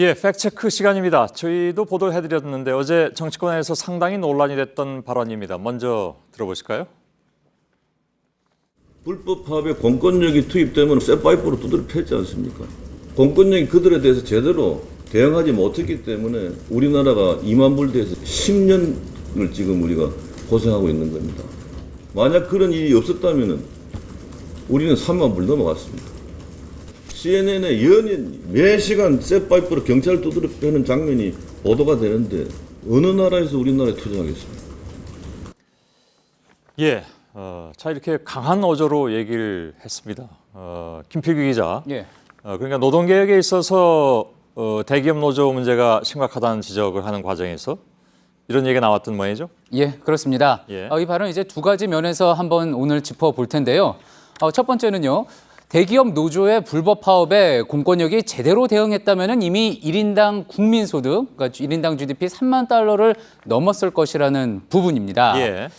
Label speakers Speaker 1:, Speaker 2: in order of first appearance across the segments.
Speaker 1: 예, 팩트체크 시간입니다. 저희도 보도를 해드렸는데 어제 정치권에서 상당히 논란이 됐던 발언입니다. 먼저 들어보실까요?
Speaker 2: 불법 파업에 공권력이 투입되면 쇠파이프로 두드려 패지 않습니까? 공권력이 그들에 대해서 제대로 대응하지 못했기 때문에 우리나라가 2만 불대에서 10년을 지금 우리가 고생하고 있는 겁니다. 만약 그런 일이 없었다면 우리는 3만 불 넘어갔습니다. CNN에 연일 매 시간 쇠파이프로 경찰 두드려 패는 장면이 보도가 되는데 어느 나라에서 우리나라에 투쟁하겠습니까?
Speaker 1: 예, 자 이렇게 강한 어조로 얘기를 했습니다. 김필규 기자.
Speaker 3: 예.
Speaker 1: 그러니까 노동개혁에 있어서 대기업 노조 문제가 심각하다는 지적을 하는 과정에서 이런 얘기가 나왔던 모양이죠?
Speaker 3: 예, 그렇습니다.
Speaker 1: 예.
Speaker 3: 이 발언 이제 두 가지 면에서 한번 오늘 짚어볼 텐데요. 첫 번째는요. 대기업 노조의 불법 파업에 공권력이 제대로 대응했다면 이미 1인당 국민소득, 그러니까 1인당 GDP 3만 달러를 넘었을 것이라는 부분입니다.
Speaker 1: 예.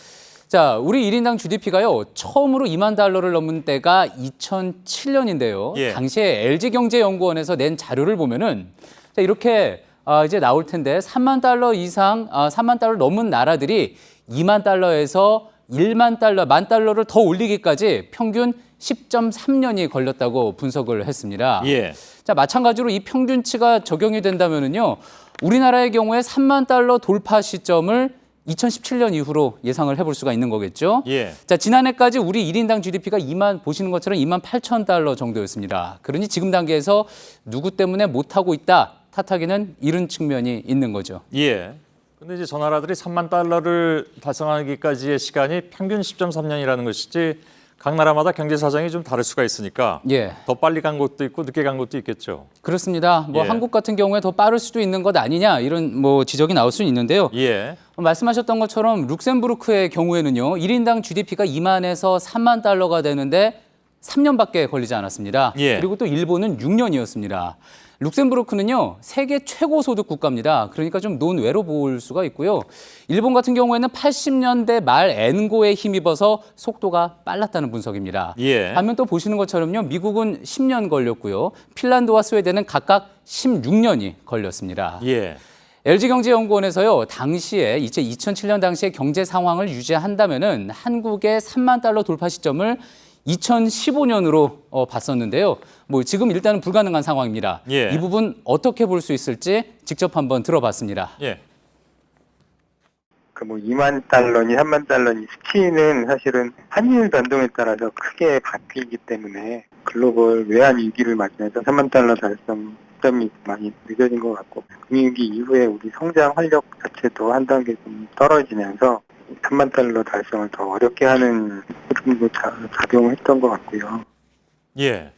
Speaker 3: 자, 우리 1인당 GDP가요. 처음으로 2만 달러를 넘은 때가 2007년인데요.
Speaker 1: 예.
Speaker 3: 당시에 LG경제연구원에서 낸 자료를 보면은 자, 이렇게 이제 나올 텐데 3만 달러 이상, 3만 달러 넘은 나라들이 2만 달러에서 1만 달러, 만 달러를 더 올리기까지 평균 10.3년이 걸렸다고 분석을 했습니다.
Speaker 1: 예.
Speaker 3: 자, 마찬가지로 이 평균치가 적용이 된다면은요. 우리나라의 경우에 3만 달러 돌파 시점을 2017년 이후로 예상을 해볼 수가 있는 거겠죠.
Speaker 1: 예.
Speaker 3: 자, 지난해까지 우리 1인당 GDP가 보시는 것처럼 2만 8천 달러 정도였습니다. 그러니 지금 단계에서 누구 때문에 못하고 있다 탓하기는 이른 측면이 있는 거죠.
Speaker 1: 예. 근데 이제 저 나라들이 3만 달러를 달성하기까지의 시간이 평균 10.3년이라는 것이지 각 나라마다 경제 사정이 좀 다를 수가 있으니까
Speaker 3: 예.
Speaker 1: 더 빨리 간 곳도 있고 늦게 간 곳도 있겠죠.
Speaker 3: 그렇습니다.
Speaker 1: 예.
Speaker 3: 한국 같은 경우에 더 빠를 수도 있는 것 아니냐 이런 지적이 나올 수 있는데요.
Speaker 1: 예.
Speaker 3: 말씀하셨던 것처럼 룩셈부르크의 경우에는요. 1인당 GDP가 2만에서 3만 달러가 되는데 3년밖에 걸리지 않았습니다.
Speaker 1: 예.
Speaker 3: 그리고 또 일본은 6년이었습니다. 룩셈부르크는요. 세계 최고 소득 국가입니다. 그러니까 좀 논외로 볼 수가 있고요. 일본 같은 경우에는 80년대 말 엔고에 힘입어서 속도가 빨랐다는 분석입니다.
Speaker 1: 예.
Speaker 3: 반면 또 보시는 것처럼요. 미국은 10년 걸렸고요. 핀란드와 스웨덴은 각각 16년이 걸렸습니다.
Speaker 1: 예.
Speaker 3: LG경제연구원에서요. 당시에 2007년 당시의 경제 상황을 유지한다면은 한국의 3만 달러 돌파 시점을 2015년으로 봤었는데요. 지금 일단은 불가능한 상황입니다.
Speaker 1: 예.
Speaker 3: 이 부분 어떻게 볼 수 있을지 직접 한번 들어봤습니다.
Speaker 1: 예.
Speaker 4: 2만 달러니 3만 달러니 수치는 사실은 환율 변동에 따라서 크게 바뀌기 때문에 글로벌 외환 위기를 맞으면서 3만 달러 달성 시점이 많이 늦어진 것 같고 금융위기 이후에 우리 성장 활력 자체도 한 단계 좀 떨어지면서 3만 달러 달성을 더 어렵게 하는 흐름도 작용했던 것 같고요.
Speaker 1: 예.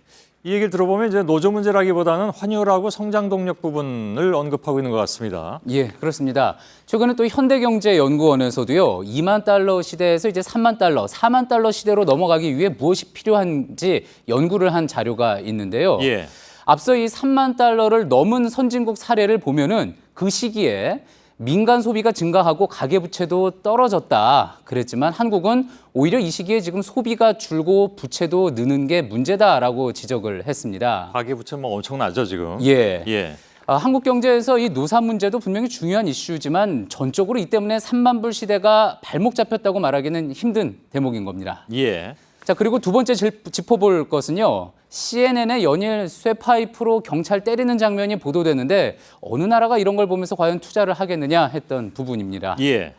Speaker 1: 이 얘기를 들어보면 이제 노조 문제라기보다는 환율하고 성장 동력 부분을 언급하고 있는 것 같습니다.
Speaker 3: 예, 그렇습니다. 최근에 또 현대경제연구원에서도요, 2만 달러 시대에서 이제 3만 달러, 4만 달러 시대로 넘어가기 위해 무엇이 필요한지 연구를 한 자료가 있는데요.
Speaker 1: 예.
Speaker 3: 앞서 이 3만 달러를 넘은 선진국 사례를 보면은 그 시기에 민간 소비가 증가하고 가계부채도 떨어졌다. 그랬지만 한국은 오히려 이 시기에 지금 소비가 줄고 부채도 느는 게 문제다라고 지적을 했습니다.
Speaker 1: 가계부채 엄청나죠 지금.
Speaker 3: 예.
Speaker 1: 예.
Speaker 3: 한국 경제에서 이 노사 문제도 분명히 중요한 이슈지만 전적으로 이 때문에 3만 불 시대가 발목 잡혔다고 말하기는 힘든 대목인 겁니다.
Speaker 1: 예.
Speaker 3: 자, 그리고 두 번째 짚어볼 것은요. CNN의 연일 쇠파이프로 경찰 때리는 장면이 보도되는데 어느 나라가 이런 걸 보면서 과연 투자를 하겠느냐 했던 부분입니다.
Speaker 1: 예.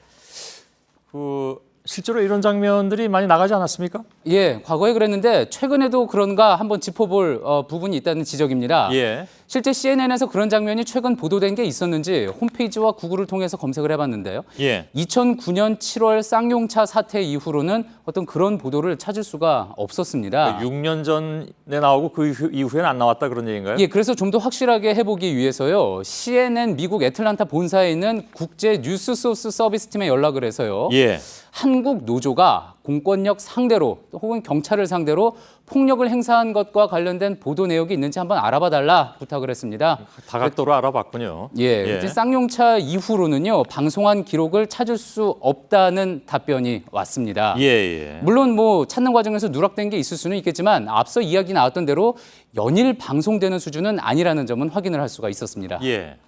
Speaker 1: 실제로 이런 장면들이 많이 나가지 않았습니까?
Speaker 3: 예, 과거에 그랬는데 최근에도 그런가 한번 짚어볼 부분이 있다는 지적입니다.
Speaker 1: 예.
Speaker 3: 실제 CNN에서 그런 장면이 최근 보도된 게 있었는지 홈페이지와 구글을 통해서 검색을 해봤는데요.
Speaker 1: 예.
Speaker 3: 2009년 7월 쌍용차 사태 이후로는 어떤 그런 보도를 찾을 수가 없었습니다.
Speaker 1: 6년 전에 나오고 그 이후에는 안 나왔다 그런 얘기인가요?
Speaker 3: 예, 그래서 좀 더 확실하게 해보기 위해서요. CNN 미국 애틀란타 본사에 있는 국제 뉴스 소스 서비스 팀에 연락을 해서요.
Speaker 1: 예.
Speaker 3: 한국 노조가 공권력 상대로 혹은 경찰을 상대로 폭력을 행사한 것과 관련된 보도 내역이 있는지 한번 알아봐 달라 부탁을 했습니다.
Speaker 1: 다각도로 알아봤군요.
Speaker 3: 예, 쌍용차 이후로는요 방송한 기록을 찾을 수 없다는 답변이 왔습니다.
Speaker 1: 예.
Speaker 3: 물론 뭐 찾는 과정에서 누락된 게 있을 수는 있겠지만 앞서 이야기 나왔던 대로 연일 방송되는 수준은 아니라는 점은 확인을 할 수가 있었습니다.
Speaker 1: 예.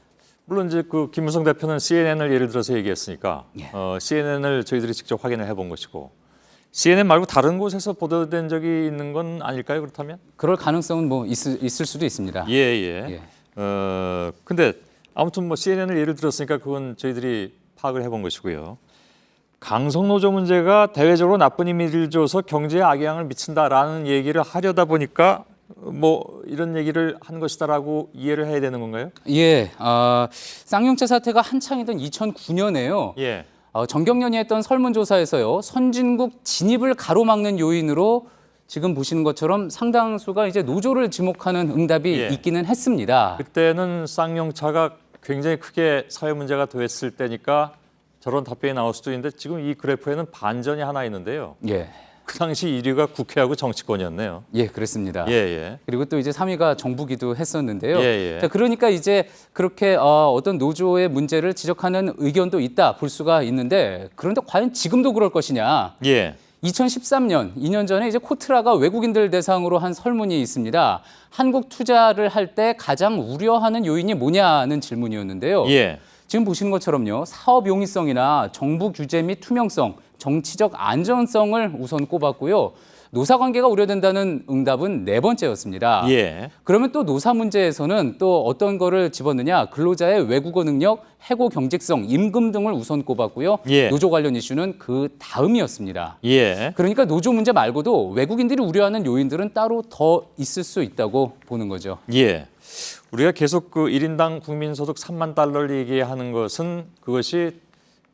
Speaker 1: 물론 이제 그 김무성 대표는 CNN을 예를 들어서 얘기했으니까 CNN을 저희들이 직접 확인을 해본 것이고 CNN 말고 다른 곳에서 보도된 적이 있는 건 아닐까요? 그렇다면?
Speaker 3: 그럴 가능성은 뭐 있을 수도 있습니다.
Speaker 1: 예. 근데 아무튼 뭐 CNN을 예를 들었으니까 그건 저희들이 파악을 해본 것이고요. 강성노조 문제가 대외적으로 나쁜 이미지를 줘서 경제에 악영향을 미친다라는 얘기를 하려다 보니까 뭐 이런 얘기를 한 것이다라고 이해를 해야 되는 건가요?
Speaker 3: 예, 쌍용차 사태가 한창이던 2009년에요.
Speaker 1: 예.
Speaker 3: 정경련이 했던 설문조사에서요 선진국 진입을 가로막는 요인으로 지금 보시는 것처럼 상당수가 이제 노조를 지목하는 응답이
Speaker 1: 예.
Speaker 3: 있기는 했습니다.
Speaker 1: 그때는 쌍용차가 굉장히 크게 사회 문제가 됐을 때니까 저런 답변이 나올 수도 있는데 지금 이 그래프에는 반전이 하나 있는데요.
Speaker 3: 예,
Speaker 1: 그 당시 1위가 국회하고 정치권이었네요.
Speaker 3: 예, 그랬습니다.
Speaker 1: 예.
Speaker 3: 그리고 또 이제 3위가 정부기도 했었는데요.
Speaker 1: 예.
Speaker 3: 자, 그러니까 이제 그렇게 어떤 노조의 문제를 지적하는 의견도 있다 볼 수가 있는데 그런데 과연 지금도 그럴 것이냐?
Speaker 1: 예.
Speaker 3: 2013년, 2년 전에 이제 코트라가 외국인들 대상으로 한 설문이 있습니다. 한국 투자를 할 때 가장 우려하는 요인이 뭐냐는 질문이었는데요.
Speaker 1: 예.
Speaker 3: 지금 보시는 것처럼요. 사업 용이성이나 정부 규제 및 투명성, 정치적 안전성을 우선 꼽았고요. 노사 관계가 우려된다는 응답은 4번째였습니다.
Speaker 1: 예.
Speaker 3: 그러면 또 노사 문제에서는 또 어떤 거를 집었느냐? 근로자의 외국어 능력, 해고 경직성, 임금 등을 우선 꼽았고요.
Speaker 1: 예.
Speaker 3: 노조 관련 이슈는 그 다음이었습니다.
Speaker 1: 예.
Speaker 3: 그러니까 노조 문제 말고도 외국인들이 우려하는 요인들은 따로 더 있을 수 있다고 보는 거죠.
Speaker 1: 예. 우리가 계속 그 1인당 국민소득 3만 달러를 얘기하는 것은 그것이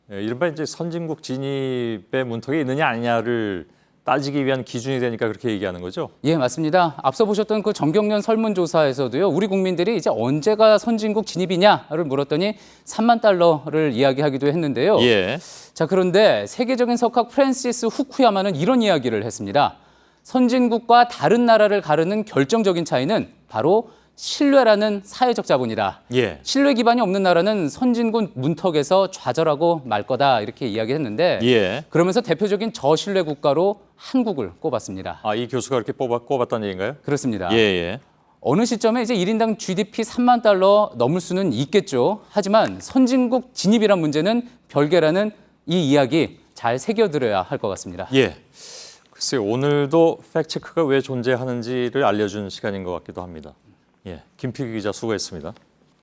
Speaker 1: 이른바 이제 선진국 진입의 문턱에 있느냐 아니냐를 따지기 위한 기준이 되니까 그렇게 얘기하는 거죠.
Speaker 3: 예, 맞습니다. 앞서 보셨던 그 정경련 설문조사에서도요, 우리 국민들이 이제 언제가 선진국 진입이냐를 물었더니 3만 달러를 이야기하기도 했는데요.
Speaker 1: 예.
Speaker 3: 자, 그런데 세계적인 석학 프랜시스 후쿠야마는 이런 이야기를 했습니다. 선진국과 다른 나라를 가르는 결정적인 차이는 바로 신뢰라는 사회적 자본이다.
Speaker 1: 예.
Speaker 3: 신뢰 기반이 없는 나라는 선진국 문턱에서 좌절하고 말 거다 이렇게 이야기했는데
Speaker 1: 예.
Speaker 3: 그러면서 대표적인 저신뢰 국가로 한국을 꼽았습니다.
Speaker 1: 아, 이 교수가 그렇게 꼽았다는 얘기인가요?
Speaker 3: 그렇습니다.
Speaker 1: 예.
Speaker 3: 어느 시점에 이제 1인당 GDP 3만 달러 넘을 수는 있겠죠. 하지만 선진국 진입이란 문제는 별개라는 이 이야기 잘 새겨들어야 할 것 같습니다.
Speaker 1: 예. 글쎄요, 오늘도 팩트체크가 왜 존재하는지를 알려준 시간인 것 같기도 합니다. 예. 김필기 기자 수고했습니다.